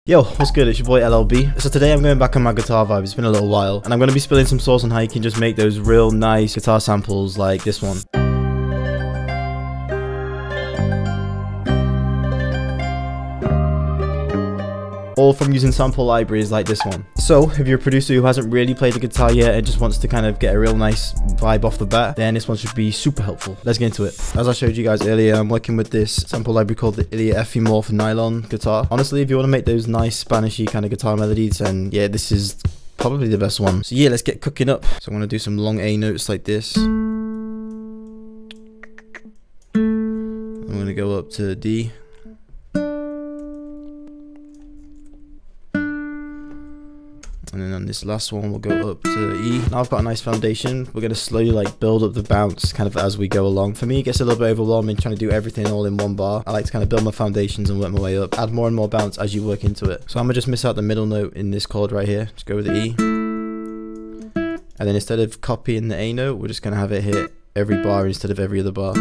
Yo, what's good? It's your boy LLB. So today I'm going back on my guitar vibe. It's been a little while, and I'm going to be spilling some sauce on how you can just make those real nice guitar samples like this one. All from using sample libraries like this one. So if you're a producer who hasn't really played the guitar yet and just wants to kind of get a real nice vibe off the bat, then this one should be super helpful. Let's get into it. As I showed you guys earlier, I'm working with this sample library called the FE Morph Nylon Guitar. Honestly, if you want to make those nice Spanishy kind of guitar melodies, then yeah, this is probably the best one. So yeah, let's get cooking up. So I'm going to do some long A notes like this. I'm going to go up to D. And then on this last one, we'll go up to E. Now I've got a nice foundation. We're going to slowly like build up the bounce kind of as we go along. For me, it gets a little bit overwhelming trying to do everything all in one bar. I like to kind of build my foundations and work my way up. Add more and more bounce as you work into it. So I'm going to just miss out the middle note in this chord right here. Just go with the E. And then instead of copying the A note, we're just going to have it hit every bar instead of every other bar.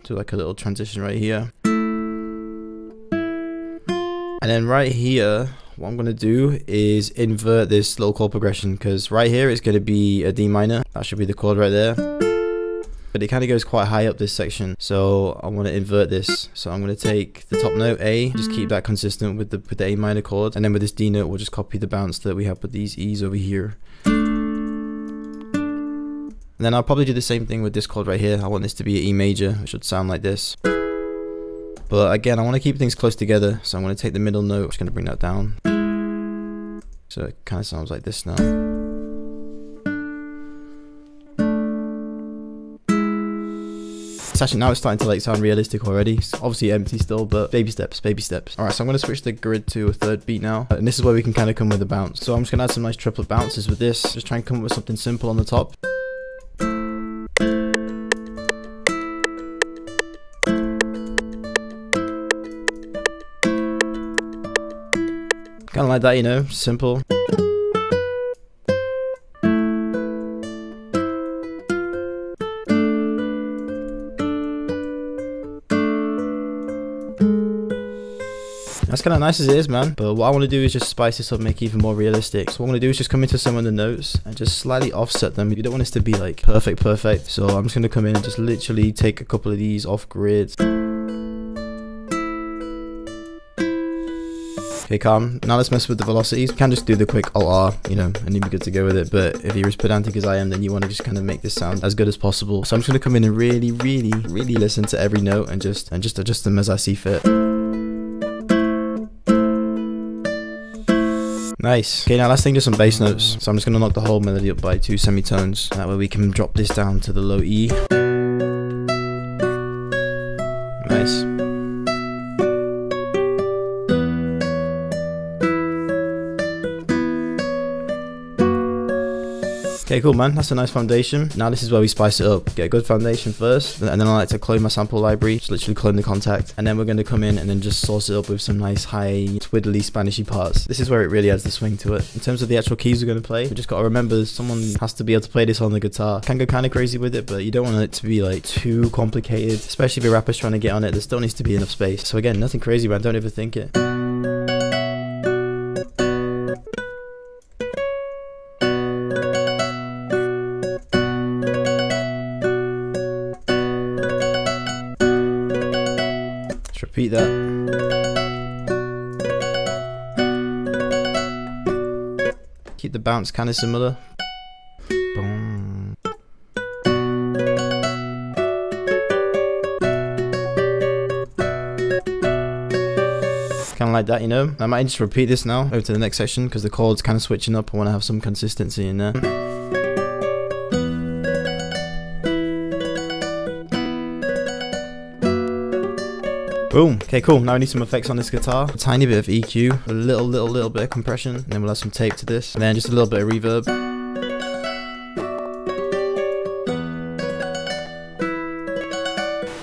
Do like a little transition right here. And then right here, what I'm going to do is invert this little chord progression, because right here it's going to be a D minor. That should be the chord right there. But it kind of goes quite high up this section, so I want to invert this. So I'm going to take the top note A, just keep that consistent with the A minor chord, and then with this D note we'll just copy the bounce that we have with these E's over here. And then I'll probably do the same thing with this chord right here. I want this to be an E major, which should sound like this. But again, I want to keep things close together, so I'm going to take the middle note, I'm just going to bring that down. So it kind of sounds like this now. It's actually, now it's starting to like sound realistic already. It's obviously empty still, but baby steps, baby steps. Alright, so I'm going to switch the grid to a third beat now. And this is where we can kind of come with a bounce. So I'm just going to add some nice triplet bounces with this. Just try and come up with something simple on the top. Kind of like that, you know, simple. That's kind of nice as it is, man. But what I want to do is just spice this up, make it even more realistic. So what I'm going to do is just come into some of the notes and just slightly offset them. You don't want this to be like perfect. So I'm just going to come in and just literally take a couple of these off grid. Okay, calm. Now let's mess with the velocities. You can just do the quick Alt-R, you know, and you'll be good to go with it. But if you're as pedantic as I am, then you want to just kind of make this sound as good as possible. So I'm just going to come in and really listen to every note and just adjust them as I see fit. Nice. Okay, now let's think of some bass notes. So I'm just going to knock the whole melody up by 2 semitones. That way we can drop this down to the low E. Nice. Okay, cool, man. That's a nice foundation. Now this is where we spice it up. Get a good foundation first, and then I like to clone my sample library. Just literally clone the contact, and then we're going to come in and then just sauce it up with some nice high twiddly Spanishy parts. This is where it really adds the swing to it. In terms of the actual keys we're going to play, we just got to remember someone has to be able to play this on the guitar. Can go kind of crazy with it, but you don't want it to be like too complicated, especially if a rapper's trying to get on it. There still needs to be enough space. So again, nothing crazy, man. Don't overthink it. Repeat that. Keep the bounce kind of similar. Boom. Kind of like that, you know. I might just repeat this now over to the next section because the chord's kind of switching up. I want to have some consistency in there. Boom. Okay, cool. Now we need some effects on this guitar. A tiny bit of EQ, a little bit of compression, and then we'll add some tape to this, and then just a little bit of reverb.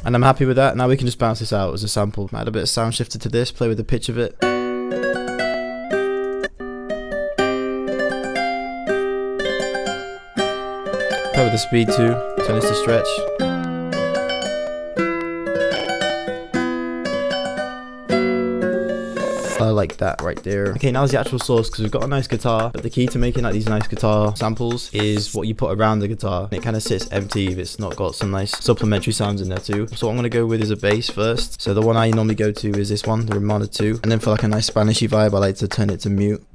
And I'm happy with that. Now we can just bounce this out as a sample. Add a bit of sound shifter to this, play with the pitch of it. Play with the speed too, turn this to stretch. I like that right there. Okay, now's the actual source, because we've got a nice guitar, but the key to making like these nice guitar samples is what you put around the guitar. It kind of sits empty if it's not got some nice supplementary sounds in there too. So what I'm going to go with is a bass first. So the one I normally go to is this one, the Ramada 2. And then for like a nice Spanishy vibe, I like to turn it to mute.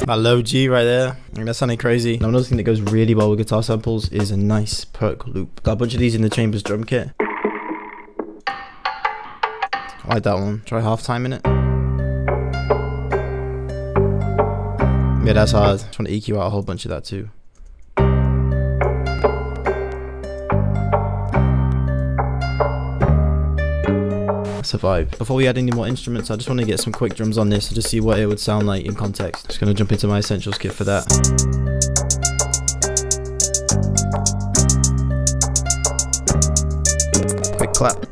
That low G right there, that sounded crazy. Now another thing that goes really well with guitar samples is a nice perc loop. Got a bunch of these in the Chambers drum kit. I like that one. Try half timing it. Yeah, that's hard. Just want to EQ out a whole bunch of that too. That's a vibe. Before we add any more instruments, I just want to get some quick drums on this and just see what it would sound like in context. Just gonna jump into my essentials kit for that. Quick clap.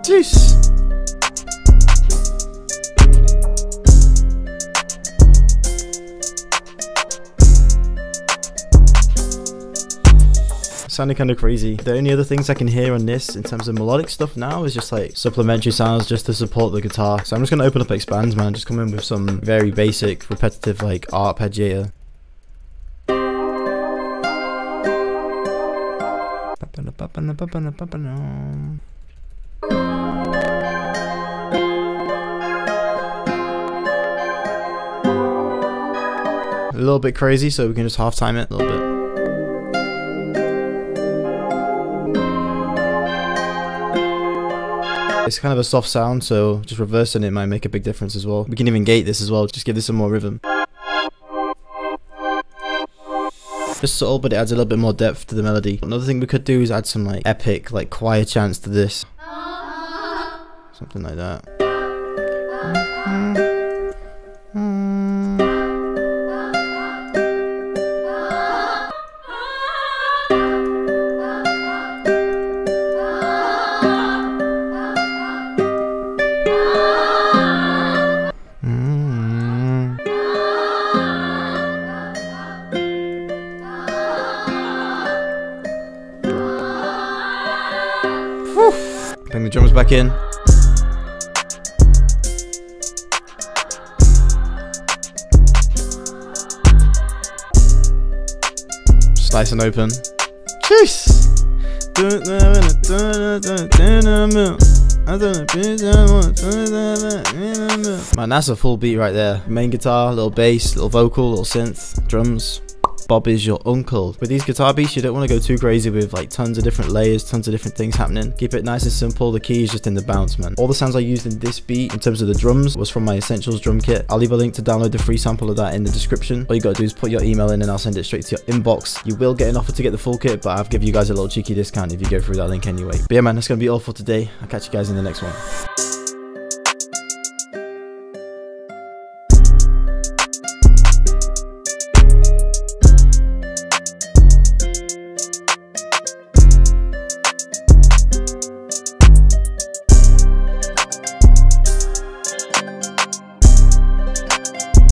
Jeez. Sounding kind of crazy. The only other things I can hear on this in terms of melodic stuff now is just like supplementary sounds just to support the guitar. So I'm just gonna open up Expands, man. Just come in with some very basic, repetitive like arpeggiator. A little bit crazy, so we can just half time it a little bit. It's kind of a soft sound, so just reversing it might make a big difference as well. We can even gate this as well, just give this some more rhythm. Just subtle, but it adds a little bit more depth to the melody. Another thing we could do is add some like epic, like choir chants to this. Something like that. Bring the drums back in. Slice and open. Jeez. Man, that's a full beat right there. Main guitar, little bass, little vocal, little synth, drums. Bob is your uncle. With these guitar beats, you don't want to go too crazy with like tons of different layers, tons of different things happening. Keep it nice and simple. The key is just in the bounce, man. All the sounds I used in this beat in terms of the drums was from my Essentials drum kit. I'll leave a link to download the free sample of that in the description. All you gotta do is put your email in and I'll send it straight to your inbox. You will get an offer to get the full kit, but I'll give you guys a little cheeky discount if you go through that link anyway. But yeah, man, that's gonna be all for today. I'll catch you guys in the next one.